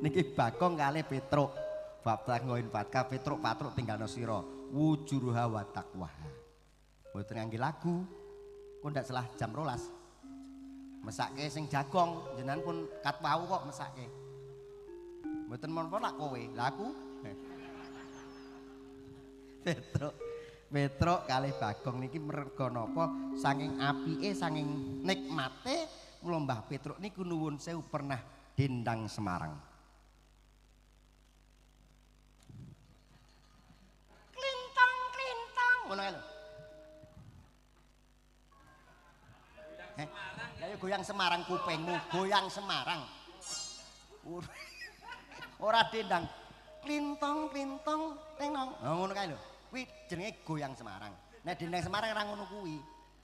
Niki Bagong kalih Petruk. Bab tanggoin batka Petruk patruk tinggalno sira. Wujuruha wa taqwaha. Mboten ngangge lagu. Kok ndak salah jam 12. Mesake sing jagong jenengan pun kat wau kok mesake. Mboten menapa lak kowe. Lah aku Petruk kalih Bagong niki merga napa saking apike saking nikmate mula Mbah Petruk niku nuwun sewu pernah dendang Semarang. Klintong ngono kae lho. Lah yo goyang Semarang kupingmu, goyang Semarang. Ora dendang. Klintong teng-tong. Ngono kae lho. Kuwi jenenge goyang Semarang. Nek dendang Semarang ora ngono kuwi.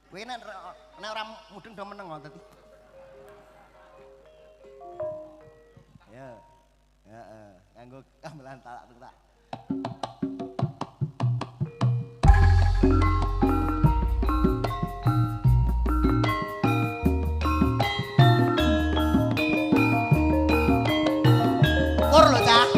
Kowe nek ora mudeng do meneng dadi. Ya. Heeh, nganggo gamelan talak-talak. Kur lho, Cak.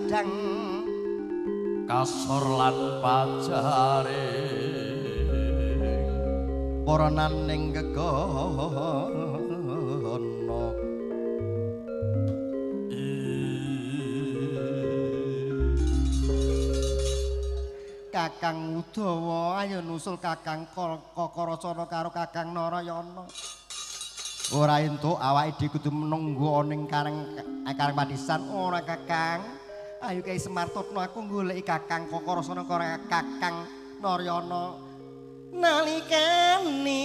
kadang kasor lan pajare poronan ning gegono Kakang Udawa ayo nusul Kakang Kakarasana karo Kakang Narayana. Ora entuk awake dhewe kudu menunggu ning kareng Patisan ora Kakang. Ayo Kyai Semartutna aku goleki Kakang Kakarasana karo Kakang Narayana. Nalikane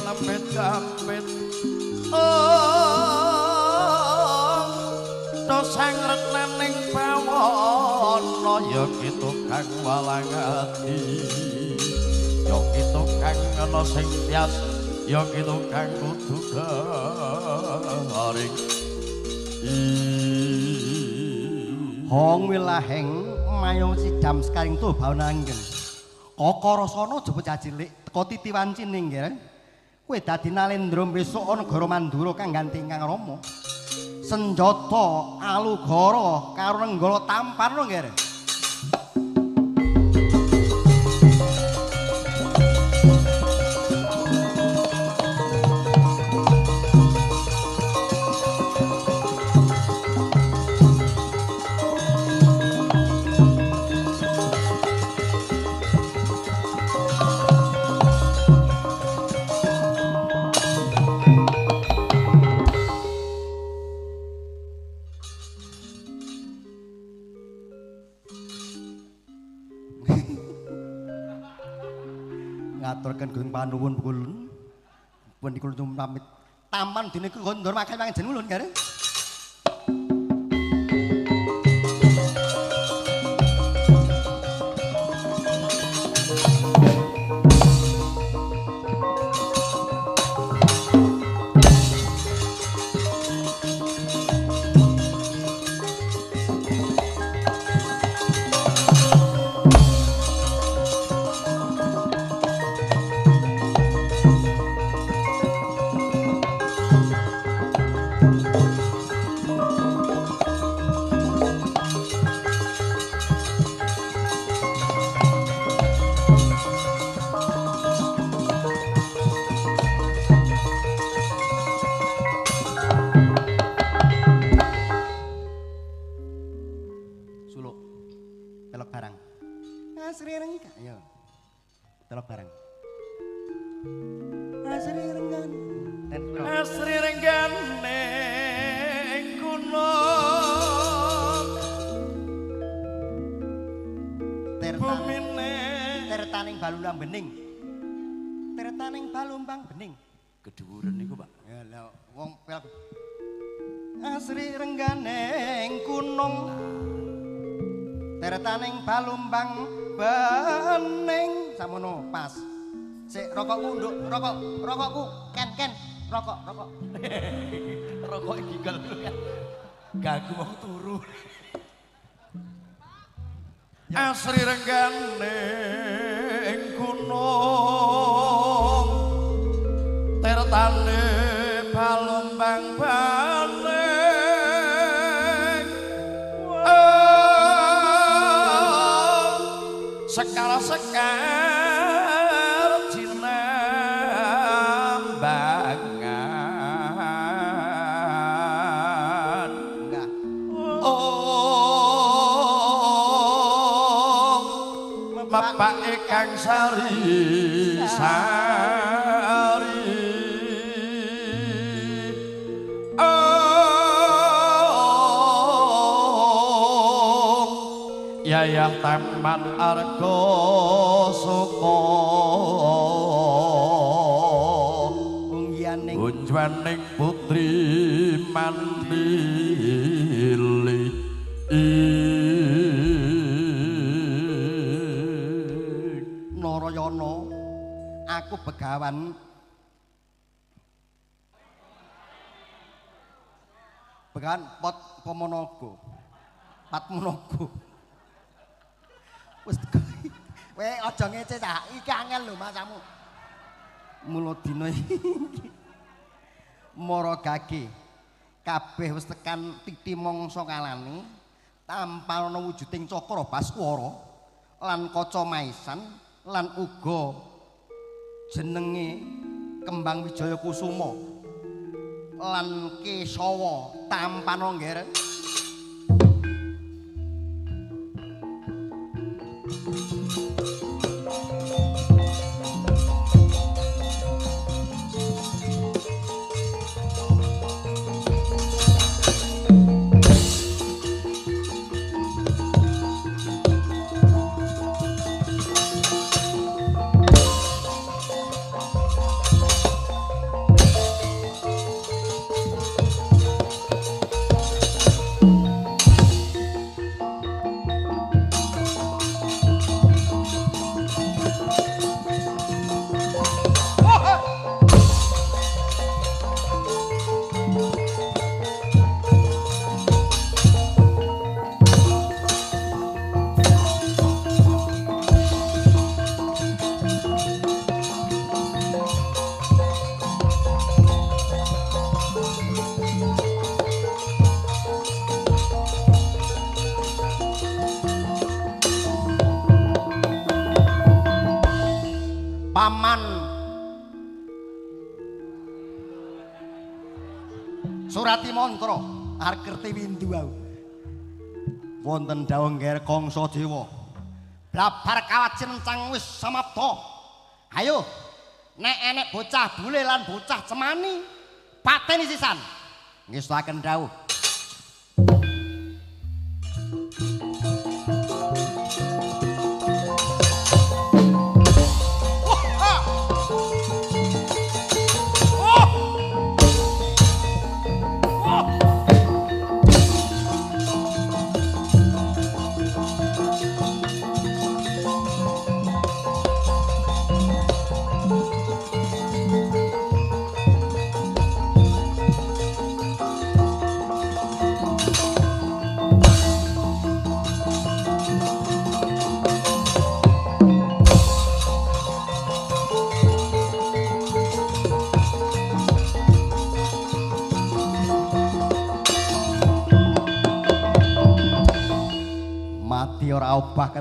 amit-amit dosang retnaning pawana ya kitu kang walang ati ya kitu kang ana sing tias ya kitu kang kudu garing Hong wilaheng mayong sidam sekaring tuh baunangen Kakarasana aja bocah cilik teka titiwanci ning nggih. Kowe dadi Nalendra besok ana negara Mandura kang ganti Kang Rama. Senjata alugara karo nenggala tampar lho nggih. ngaturken Gung panuwun kulun. Pun dikul pamit. Taman dene kondor makan mangan ulun gareng. Kedhuwuren niku, Pak. Ya lha wong pel asri rengganing gunung teretaning balumbang bening samono pas sik rokokku nduk rokokku ken rokok Rokok iki kan ganggu wong turu. Asri rengganing gunung tertane palumbang baling sekar jinambangan enggak bapak ikang sari Yayah Taman Arga Suka unggianing unjwaning putri mandili Narayana aku begawan pot Pomonaga Patmonaga wis kowe aja ngece cah iki angel lho masamu mula dina iki maragake kabeh wis tekan titi mangsa kalane tanpa ana wujuding cakra baswara lan kaca maisan lan uga jenenge Kembang Wijaya Kusuma lan Kesawa tampana ngger Paman Surati mantra Arkerti windu wau wonten dawuh ngger Kangsa Dewa blabar kawajincang wis samapta ayo nek enek bocah bule lan bocah cemani pateni sisan ngestuaken dawuh Wah!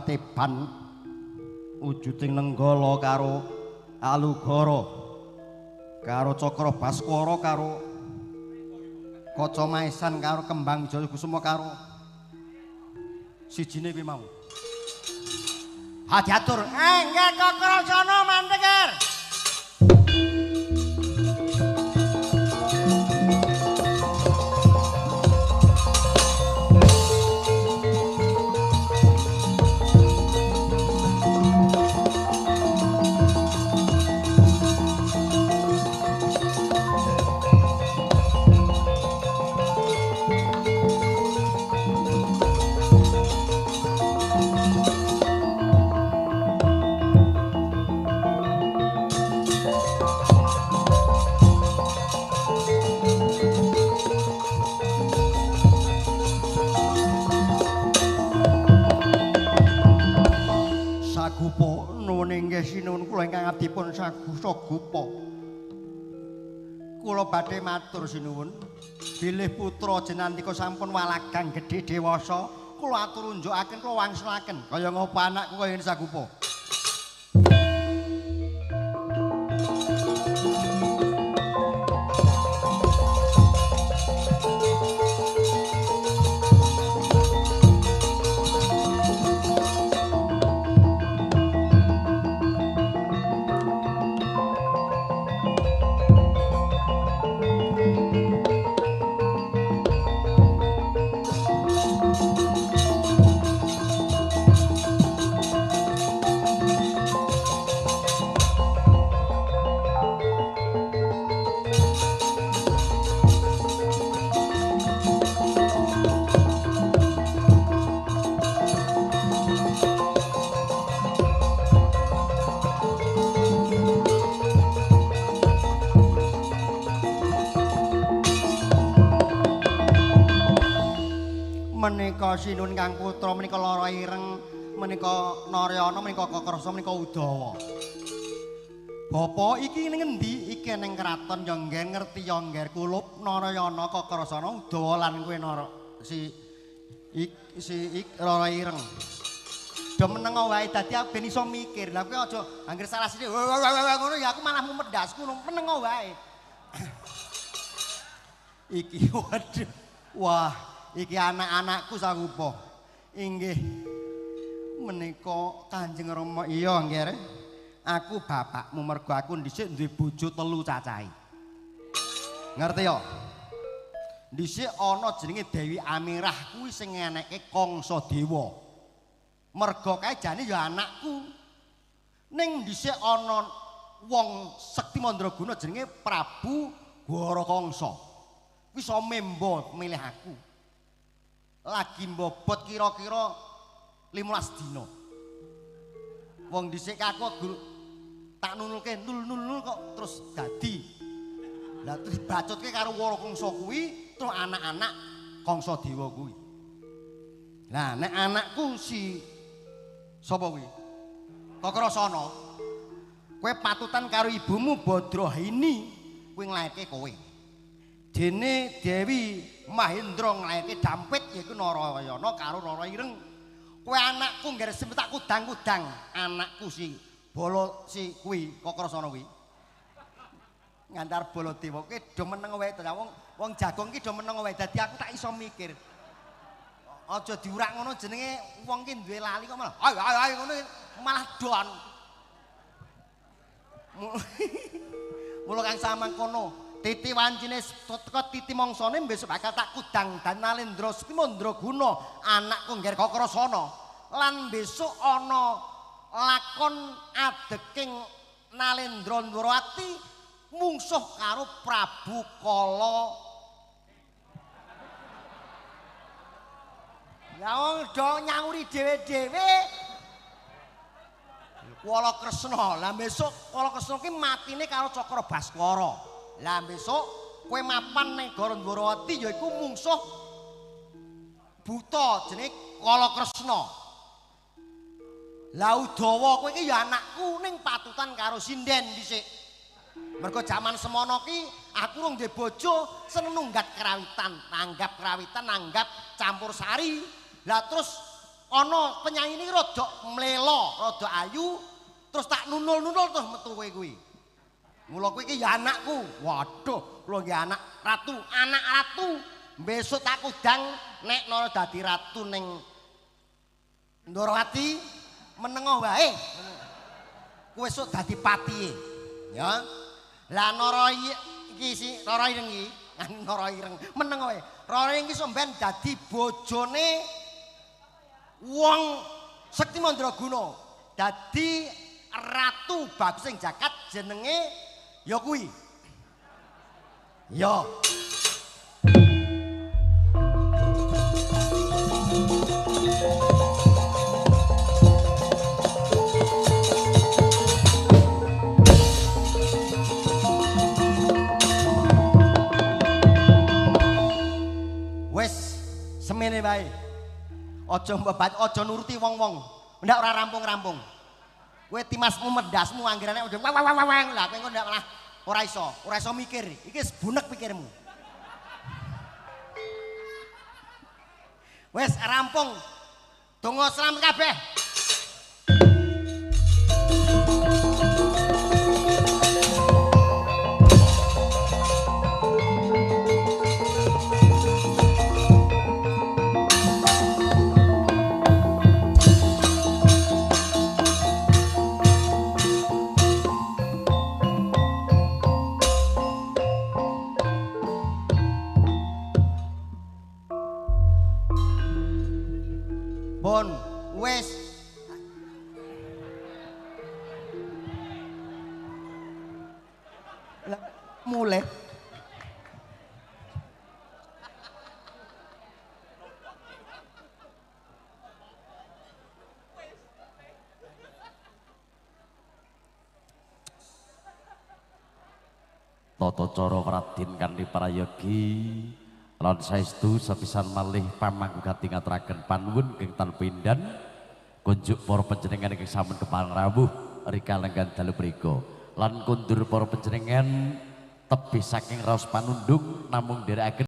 Pateban wujuding Nenggala karo Alugara karo Cakra Baswara karo Kaca Maesan karo Kembang Jayakusuma karo sijine kuwi mau. Ha diatur. Nggih Kakrasana mandhegir. Sagupa nuwun inggih sinuwun kula ingkang abdipun Sagupa. Kula badhe matur sinuwun bilih putra jenengan sampun walagang gedhe dewasa kula atur unjukaken kula wangsulaken kaya ngapa anakku kaya ngene Sagupa. Menika sinuwun kang putra menika Lara Ireng menika Naryana menika Kakrasa menika Udawa. Bapa iki ning endi? Iki ning kraton ya ngger ngerti ya ngger kulup Narayana Kakrasana Udawa lan kowe Lara Ireng. Do meneng wae dadi aku ben iso mikir. Lah kowe aja angger salah sithik ngono ya aku malah mumedhas ngono meneng wae. Iki waduh. Wah, iki anak-anakku Sagupa. Inggih menika Kanjeng Rama. Iya nggih. Aku bapakmu mergo aku dhisik duwe bojo 3 cacahe. Ngerti ya? Dhisik ana jenenge Dewi Amirah kuwi sing ngeneke Kangsa Dewa. Mergo kae jane ya anakku. Ning dhisik ana wong sekti mandraguna jenenge Prabu Gwara Kangsa. Kuwi iso membo milih aku. Lagi mbobot kira-kira 15 dina. Wong dhisik aku tak nunulke nul kok terus dadi. Lah terus bacotke karo Wara Kangsa kuwi terus anak-anak Kangsa Dewa kuwi. Lah nek anakku si sapa kuwi? Kakrasana. Kowe patutan karo ibumu Badrahini kuwi nglairke kowe. Dene Dewi Mahendra nglairke Dampit yaiku Narayana karo Lara Ireng. Kowe anakku ngger tak kudang-kudang, anakku si Bala si kuwi Kakrasana kuwi. Ngantar Baladewa kowe do meneng wae to. Wong jagung ki do meneng wae dadi aku tak iso mikir. Aja diurak ngono jenenge wong ki duwe lali kok malah ayo ngono malah don. Mula kang samangkono titi wancine teka titi mangsane besok bakal tak kudang dan Nalendra Sekti Mandraguna anakku ngger Kakrasana lan besok ana lakon adeking Nalendra Ndrawati mungsuh karo Prabu Kala. Ya wong do nyauri dhewe-dhewe. Kala Kresna. Lah besok Kala Kresna ki matine karo Cakra Baswara. Lah besok kowe mapan ning Ndrawati yaiku mungsuh buta jenenge Kala Kresna. Lah Udawa kowe iki ya anakku ning patutan karo sinden dhisik. Mergo jaman semono ki aku rung duwe bojo seneng nunggat kerawitan, nanggap kerawitan, nanggap campur sari. Lah terus ana penyanyi ini rada mlelo, rada ayu, terus tak nunul-nunul terus metu kowe kuwi. Mula kowe iki ya anakku. Waduh, kula nggih anak ratu, anak ratu. Besok tak kudang nek nara dadi ratu ning Ndorowati menengo wae. Kowe esuk dadi patihe. Ya. Lah nara iki si Rara Ireng iki, Nara Ireng menengo wae. Rara Ireng iki sampean dadi bojone wong Sekti Mandraguna. Dadi ratu bagus sing jagat jenenge ya kuwi. Ya. Wes semene wae. Aja mbebat, aja nuruti wong-wong. Ndak ora rampung-rampung. Kowe timasmu medasmu anggerane udah wang lah kowe ndak malah ora iso mikir. Iki wis bunek pikirmu. Wes rampung. Donga selamat kabeh. Bon, wes. Mulai. Tata cara Raden kanthi prayogi lan saestu sepisan malih pamangku kati ngaturaken panuwun ing tanpindan kunjuk para panjenengan ingkang sampun kepareng rawuh rika lenggan dalu mriku lan kundur para panjenengan tebih saking raos panundung namung nderekaken